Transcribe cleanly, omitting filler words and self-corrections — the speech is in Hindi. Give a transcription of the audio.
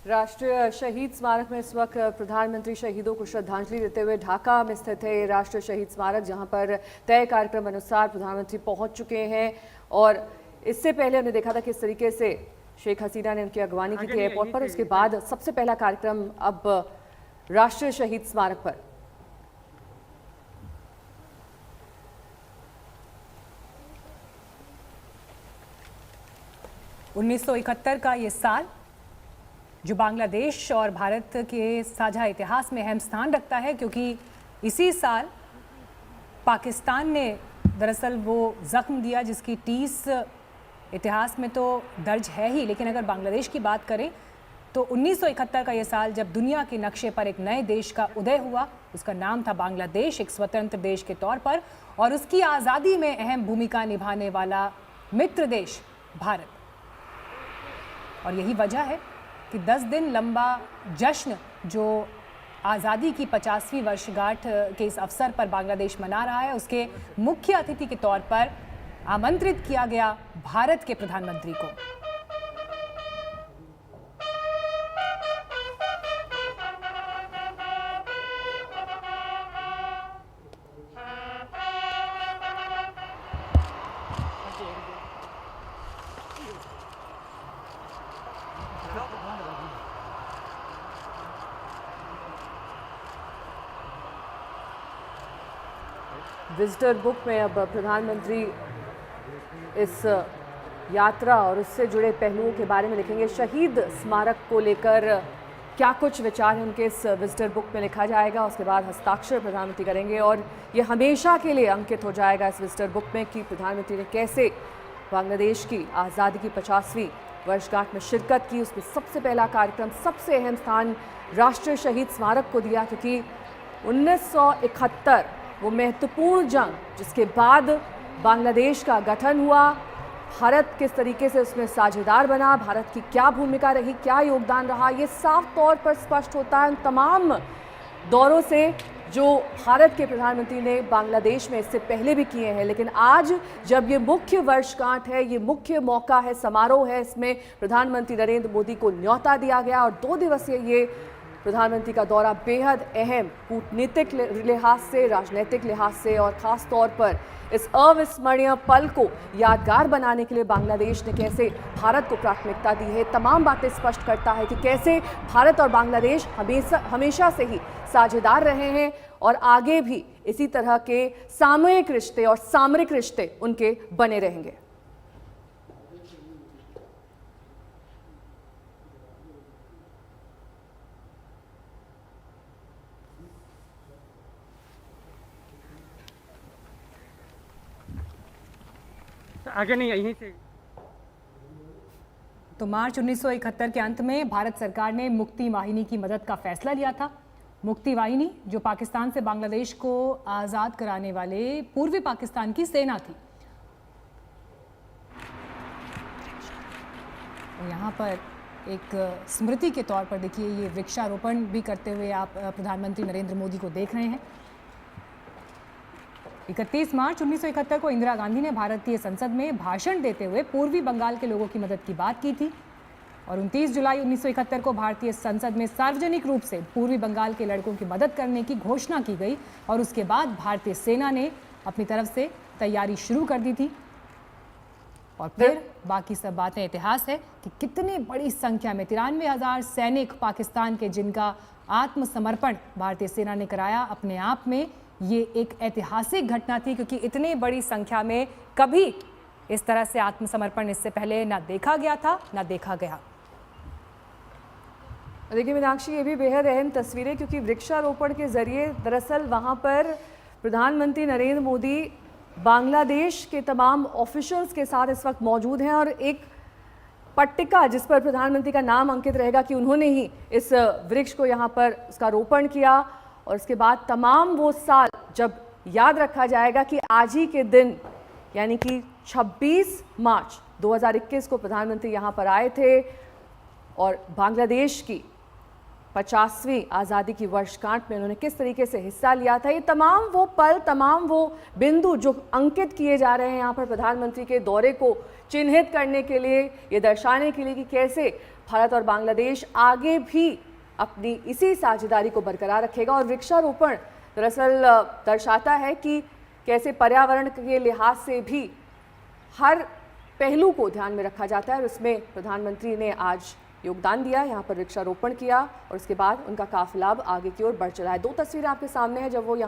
राष्ट्रीय शहीद स्मारक में इस वक्त प्रधानमंत्री शहीदों को श्रद्धांजलि देते हुए ढाका में स्थित है राष्ट्रीय शहीद स्मारक, जहां पर तय कार्यक्रम अनुसार प्रधानमंत्री पहुंच चुके हैं। और इससे पहले हमने देखा था किस तरीके से शेख हसीना ने उनकी अगवानी की थी एयरपोर्ट पर। उसके बाद सबसे पहला कार्यक्रम अब राष्ट्रीय शहीद स्मारक पर। उन्नीस का ये साल जो बांग्लादेश और भारत के साझा इतिहास में अहम स्थान रखता है, क्योंकि इसी साल पाकिस्तान ने दरअसल वो जख्म दिया जिसकी टीस इतिहास में तो दर्ज है ही, लेकिन अगर बांग्लादेश की बात करें तो 1971 का ये साल जब दुनिया के नक्शे पर एक नए देश का उदय हुआ। उसका नाम था बांग्लादेश, एक स्वतंत्र देश के तौर पर, और उसकी आज़ादी में अहम भूमिका निभाने वाला मित्र देश भारत। और यही वजह है कि 10 दिन लंबा जश्न जो आज़ादी की 50वीं वर्षगांठ के इस अवसर पर बांग्लादेश मना रहा है, उसके मुख्य अतिथि के तौर पर आमंत्रित किया गया भारत के प्रधानमंत्री को। विजिटर बुक में अब प्रधानमंत्री इस यात्रा और उससे जुड़े पहलुओं के बारे में लिखेंगे। शहीद स्मारक को लेकर क्या कुछ विचार हैं उनके इस विजिटर बुक में लिखा जाएगा। उसके बाद हस्ताक्षर प्रधानमंत्री करेंगे और ये हमेशा के लिए अंकित हो जाएगा इस विजिटर बुक में कि प्रधानमंत्री ने कैसे बांग्लादेश की आज़ादी की 50वीं वर्षगांठ में शिरकत की। उसमें सबसे पहला कार्यक्रम, सबसे अहम स्थान राष्ट्रीय शहीद स्मारक को दिया, क्योंकि 1971 वो महत्वपूर्ण जंग जिसके बाद बांग्लादेश का गठन हुआ, भारत किस तरीके से उसमें साझेदार बना, भारत की क्या भूमिका रही, क्या योगदान रहा, ये साफ तौर पर स्पष्ट होता है उन तमाम दौरों से जो भारत के प्रधानमंत्री ने बांग्लादेश में इससे पहले भी किए हैं। लेकिन आज जब ये मुख्य वर्षगांठ है, ये मुख्य मौका है, समारोह है, इसमें प्रधानमंत्री नरेंद्र मोदी को न्योता दिया गया और 2 दिवसीय ये प्रधानमंत्री का दौरा बेहद अहम कूटनीतिक लिहाज से, राजनीतिक लिहाज से और ख़ास तौर पर इस अविस्मरणीय पल को यादगार बनाने के लिए बांग्लादेश ने कैसे भारत को प्राथमिकता दी है, तमाम बातें स्पष्ट करता है कि कैसे भारत और बांग्लादेश हमेशा से ही साझेदार रहे हैं और आगे भी इसी तरह के सामूहिक रिश्ते और सामरिक रिश्ते उनके बने रहेंगे। आगे नहीं, यहीं से। तो मार्च 1971 के अंत में भारत सरकार ने मुक्ति वाहिनी की मदद का फैसला लिया था। मुक्ति वाहिनी जो पाकिस्तान से बांग्लादेश को आज़ाद कराने वाले पूर्वी पाकिस्तान की सेना थी। यहाँ पर एक स्मृति के तौर पर देखिए, ये वृक्षारोपण भी करते हुए आप प्रधानमंत्री नरेंद्र मोदी को देख रहे हैं। 31 मार्च 1971 को इंदिरा गांधी ने भारतीय संसद में भाषण देते हुए पूर्वी बंगाल के लोगों की मदद की बात की थी और 29 जुलाई 1971 को भारतीय संसद में सार्वजनिक रूप से पूर्वी बंगाल के लड़कों की मदद करने की घोषणा की गई और उसके बाद भारतीय सेना ने अपनी तरफ से तैयारी शुरू कर दी थी। और फिर बाकी सब बातें इतिहास है कि कितनी बड़ी संख्या में 93,000 सैनिक पाकिस्तान के, जिनका आत्मसमर्पण भारतीय सेना ने कराया, अपने आप में ये एक ऐतिहासिक घटना थी, क्योंकि इतनी बड़ी संख्या में कभी इस तरह से आत्मसमर्पण इससे पहले ना देखा गया था, ना देखा गया। देखिए मीनाक्षी, ये भी बेहद अहम तस्वीरें, क्योंकि वृक्षारोपण के जरिए दरअसल वहाँ पर प्रधानमंत्री नरेंद्र मोदी बांग्लादेश के तमाम ऑफिशियल्स के साथ इस वक्त मौजूद हैं और एक पट्टिका जिस पर प्रधानमंत्री का नाम अंकित रहेगा कि उन्होंने ही इस वृक्ष को यहाँ पर उसका रोपण किया। और उसके बाद तमाम वो साल जब याद रखा जाएगा कि आज ही के दिन यानी कि 26 मार्च 2021 को प्रधानमंत्री यहाँ पर आए थे और बांग्लादेश की 50वीं आज़ादी की वर्षगांठ में उन्होंने किस तरीके से हिस्सा लिया था। ये तमाम वो पल, तमाम वो बिंदु जो अंकित किए जा रहे हैं यहाँ पर प्रधानमंत्री के दौरे को चिन्हित करने के लिए, ये दर्शाने के लिए कि कैसे भारत और बांग्लादेश आगे भी अपनी इसी साझेदारी को बरकरार रखेगा। और वृक्षारोपण दरअसल दर्शाता है कि कैसे पर्यावरण के लिहाज से भी हर पहलू को ध्यान में रखा जाता है और उसमें प्रधानमंत्री ने आज योगदान दिया, यहाँ पर वृक्षारोपण किया और उसके बाद उनका काफिला आगे की ओर बढ़ चला है। 2 तस्वीरें आपके सामने हैं जब वो यहाँ